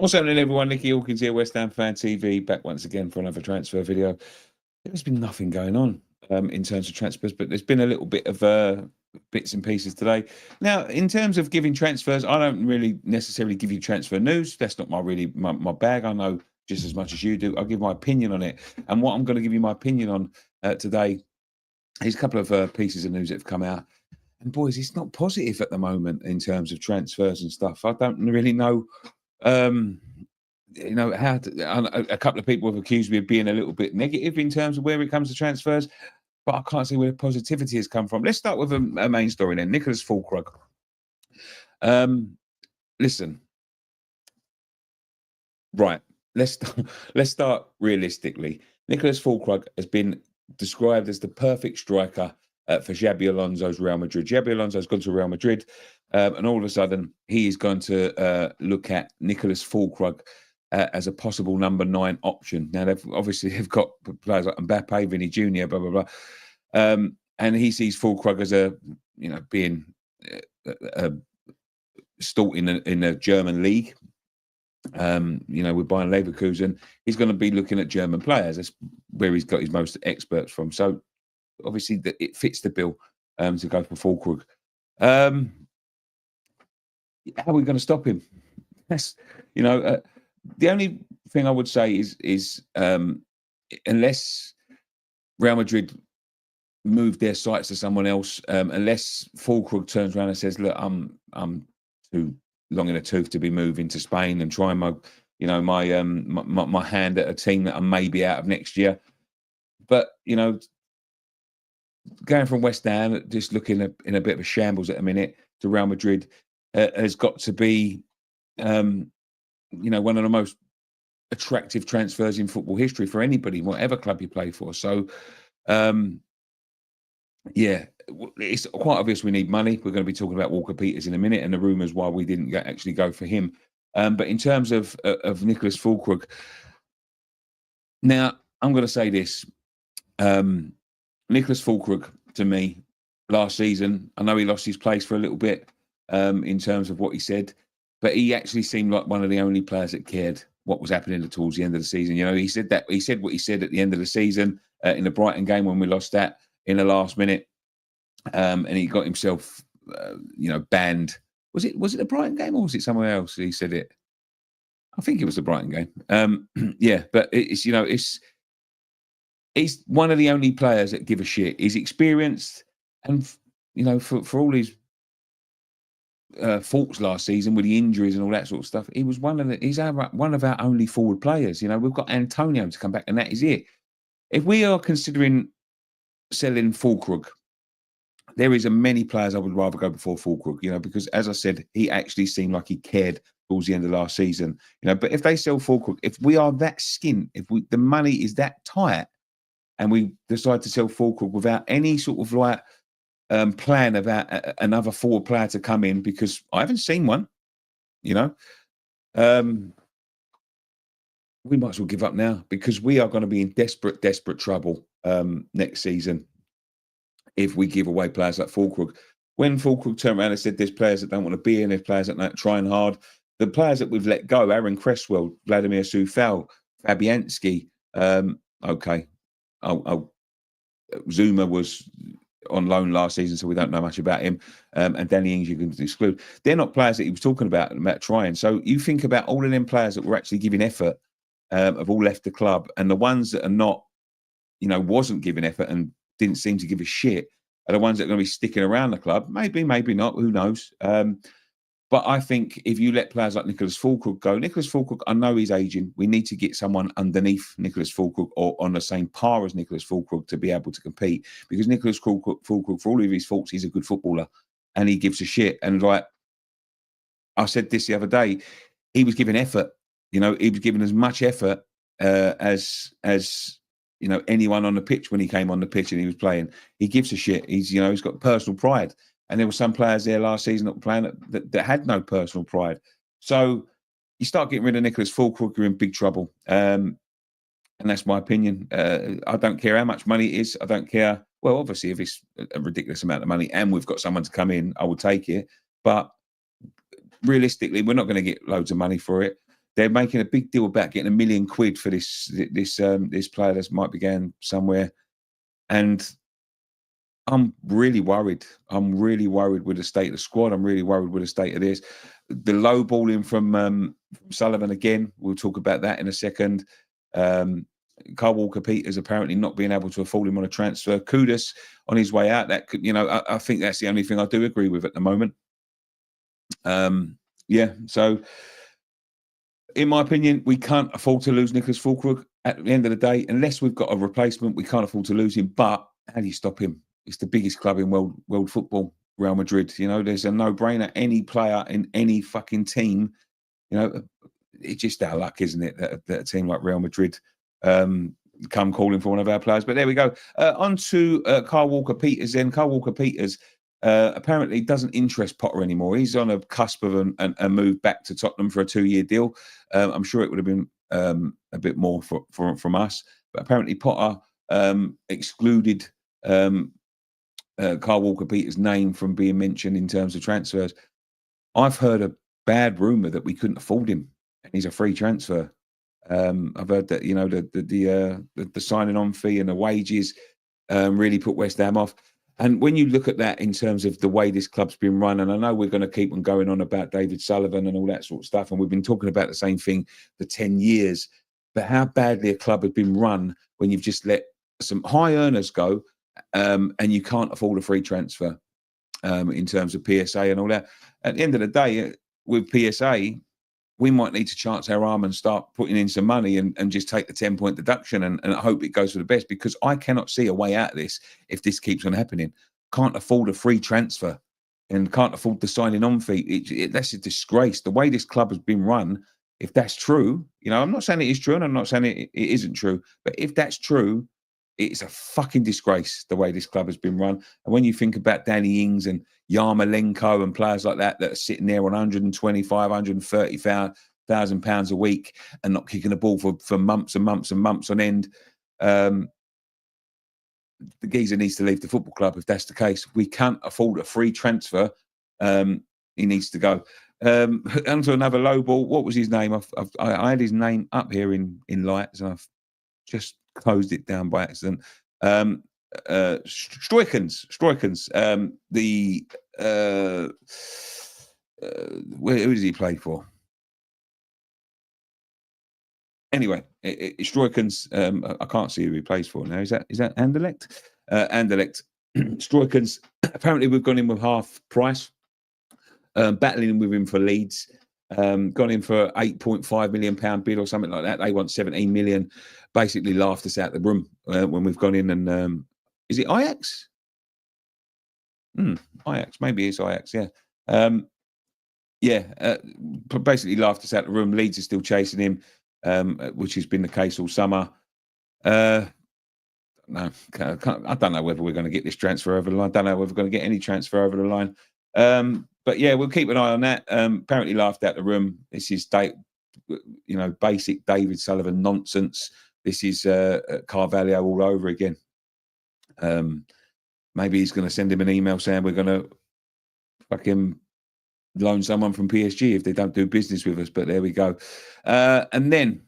What's happening, everyone? Nicky Hawkins here, West Ham Fan TV, back once again for another transfer video. There's been nothing going on in terms of transfers, but there's been a little bit of bits and pieces today. Now, in terms of giving transfers, I don't really necessarily give you transfer news. That's not my bag. I know just as much as you do. I'll give my opinion on it. And what I'm going to give you my opinion on today is a couple of pieces of news that have come out. And boys, it's not positive at the moment in terms of transfers and stuff. I don't really know. How a couple of people have accused me of being a little bit negative in terms of where it comes to transfers, but I can't see where the positivity has come from. Let's start with a main story then. Nicholas Fulkrug. Listen, right. Let's start realistically. Nicholas Fulkrug has been described as the perfect striker for Xabi Alonso's Real Madrid. Xabi Alonso's gone to Real Madrid, and all of a sudden he is going to look at Nicholas Fulkrug as a possible number 9 option. Now they've got players like Mbappe, Vinny Jr., blah blah blah, and he sees Fulkrug as being stalled in the German league. With Bayern Leverkusen, he's going to be looking at German players. That's where he's got his most experts from. So obviously it fits the bill to go for Fullkrug. How are we going to stop him? That's the only thing I would say is unless Real Madrid move their sights to someone else, unless Fullkrug turns around and says, "Look, I'm too long in the tooth to be moving to Spain and trying my hand at a team that I may be out of next year." But going from West Ham, just looking in a bit of a shambles at the minute, to Real Madrid has got to be, one of the most attractive transfers in football history for anybody, whatever club you play for. So, it's quite obvious we need money. We're going to be talking about Walker Peters in a minute and the rumours why we didn't actually go for him. But in terms of Nicholas Fulkrug, now I'm going to say this. Nicholas Fulkrug, to me, last season, I know he lost his place for a little bit in terms of what he said, but he actually seemed like one of the only players that cared what was happening towards the end of the season. He said what he said at the end of the season in the Brighton game when we lost that in the last minute, and he got himself, banned. Was it the Brighton game or was it somewhere else? He said it. I think it was the Brighton game. But he's one of the only players that give a shit. He's experienced, and for all his faults last season with the injuries and all that sort of stuff, he's one of our only forward players. We've got Antonio to come back, and that is it. If we are considering selling Fulkrug, there is many players I would rather go before Fulkrug, because as I said, he actually seemed like he cared towards the end of last season. But if they sell Fulkrug, if we are that skint, the money is that tight, and we decide to sell Fulkrug without any sort of plan about another forward player to come in, because I haven't seen one, we might as well give up now, because we are going to be in desperate trouble next season if we give away players like Fulkrug. When Fulkrug turned around and said there's players that don't want to be in, there's players that aren't trying hard, the players that we've let go, Aaron Cresswell, Vladimir Soufal, Fabianski, Zuma was on loan last season, so we don't know much about him, and Danny Ings you can exclude. They're not players that he was talking about trying. So you think about all of them players that were actually giving effort, have all left the club, and the ones that are not, wasn't giving effort and didn't seem to give a shit are the ones that are going to be sticking around the club. Maybe not, who knows. But I think if you let players like Nicholas Fulkrug go, Nicholas Fulkrug, I know he's aging. We need to get someone underneath Nicholas Fulkrug or on the same par as Nicholas Fulkrug to be able to compete. Because Nicholas Fulkrug, for all of his faults, he's a good footballer and he gives a shit. And like I said this the other day, he was giving effort. He was giving as much effort as anyone on the pitch when he came on the pitch and he was playing. He gives a shit. He's got personal pride. And there were some players there last season that were playing that had no personal pride. So you start getting rid of Nicholas Fulkrug, you're in big trouble. And that's my opinion. I don't care how much money it is. I don't care. Well, obviously, if it's a ridiculous amount of money and we've got someone to come in, I will take it. But realistically, we're not going to get loads of money for it. they're making a big deal about getting £1 million for this player that might be going somewhere, and I'm really worried. I'm really worried with the state of the squad. I'm really worried with the state of this. The low balling from Sullivan again. We'll talk about that in a second. Carl Walker-Peters apparently not being able to afford him on a transfer. Kudus on his way out. That could, I think that's the only thing I do agree with at the moment. So in my opinion, we can't afford to lose Nicholas Fullkrug at the end of the day. Unless we've got a replacement, we can't afford to lose him. But how do you stop him? It's the biggest club in world football, Real Madrid. There's a no-brainer. Any player in any fucking team, it's just our luck, isn't it, that a team like Real Madrid come calling for one of our players. But there we go. On to Carl Walker-Peters then. Carl Walker-Peters apparently doesn't interest Potter anymore. He's on a cusp of a move back to Tottenham for a 2-year deal. I'm sure it would have been a bit more from us. But apparently Potter excluded Carl Walker-Peters' name from being mentioned in terms of transfers. I've heard a bad rumour that we couldn't afford him, and he's a free transfer. I've heard that the signing on fee and the wages really put West Ham off. And when you look at that in terms of the way this club's been run, and I know we're going to keep on going on about David Sullivan and all that sort of stuff, and we've been talking about the same thing for 10 years, but how badly a club has been run when you've just let some high earners go, and you can't afford a free transfer in terms of PSA and all that. At the end of the day, with PSA, we might need to chance our arm and start putting in some money and just take the 10-point deduction and hope it goes for the best, because I cannot see a way out of this if this keeps on happening. Can't afford a free transfer and can't afford the signing on fee. That's a disgrace. The way this club has been run, if that's true, I'm not saying it is true and I'm not saying it isn't true, but if that's true, it's a fucking disgrace the way this club has been run. And when you think about Danny Ings and Yarmolenko and players like that are sitting there on 125, 130,000 pounds a week and not kicking a ball for months and months and months on end, the geezer needs to leave the football club if that's the case. We can't afford a free transfer. He needs to go. Onto another low ball. What was his name? I had his name up here in lights and I've just closed it down by accident. Strokens. Who does he play for? Anyway, Strokens. I can't see who he plays for now. Is that Anderlecht? Anderlecht. Strokens. Apparently, we've gone in with half price. Battling with him for Leeds. Gone in for £8.5 million bid or something like that. They want 17 million. Basically laughed us out the room when we've gone in and is it Ajax? Ajax, maybe it's Ajax, yeah. Basically laughed us out the room. Leeds are still chasing him, which has been the case all summer. No, I don't know whether we're going to get this transfer over the line. I don't know whether we're going to get any transfer over the line. But yeah, we'll keep an eye on that. Apparently laughed out the room. This is basic David Sullivan nonsense. This is Carvalho all over again. Maybe he's going to send him an email saying we're going to fucking loan someone from PSG if they don't do business with us. But there we go. And then,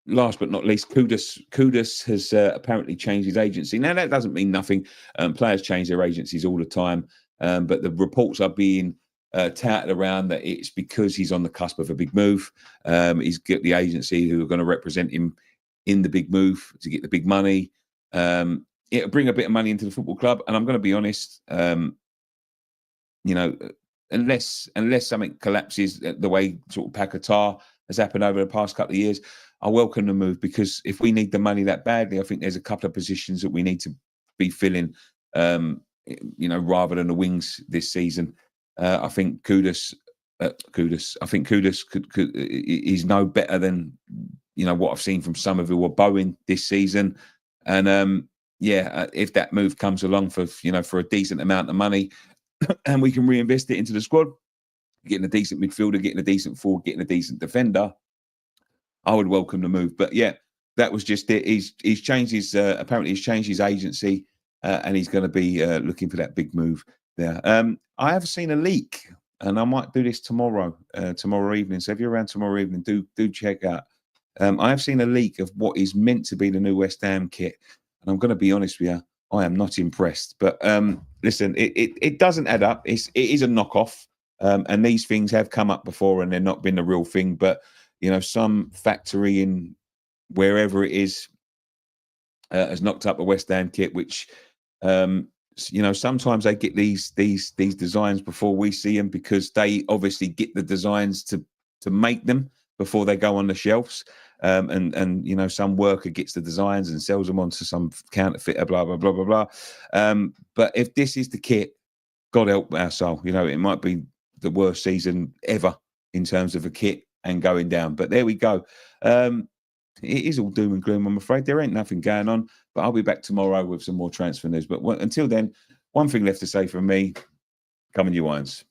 last but not least, Kudus has apparently changed his agency. Now, that doesn't mean nothing. Players change their agencies all the time. But the reports are being touted around that it's because he's on the cusp of a big move. He's got the agency who are going to represent him in the big move to get the big money. It'll bring a bit of money into the football club. And I'm going to be honest, unless something collapses the way sort of Paquetá has happened over the past couple of years, I welcome the move, because if we need the money that badly, I think there's a couple of positions that we need to be filling, rather than the wings this season. I think Kudus. I think Kudus he's no better than what I've seen from some of who are Bowen this season. And if that move comes along for a decent amount of money, and we can reinvest it into the squad, getting a decent midfielder, getting a decent forward, getting a decent defender, I would welcome the move. But yeah, that was just it. He's changed his agency, and he's going to be looking for that big move there. I have seen a leak and I might do this tomorrow evening. So if you're around tomorrow evening, do check out. I have seen a leak of what is meant to be the new West Ham kit, and I'm going to be honest with you, I am not impressed. But listen, it doesn't add up. It is a knockoff, and these things have come up before, and they're not been the real thing. But some factory in wherever it is has knocked up a West Ham kit, which sometimes they get these designs before we see them, because they obviously get the designs to make them before they go on the shelves. And some worker gets the designs and sells them on to some counterfeiter, blah blah blah blah blah. But if this is the kit, God help our soul. It might be the worst season ever in terms of a kit and going down. But there we go. It is all doom and gloom, I'm afraid. There ain't nothing going on, but I'll be back tomorrow with some more transfer news. But until then, one thing left to say from me, come on, you Irons.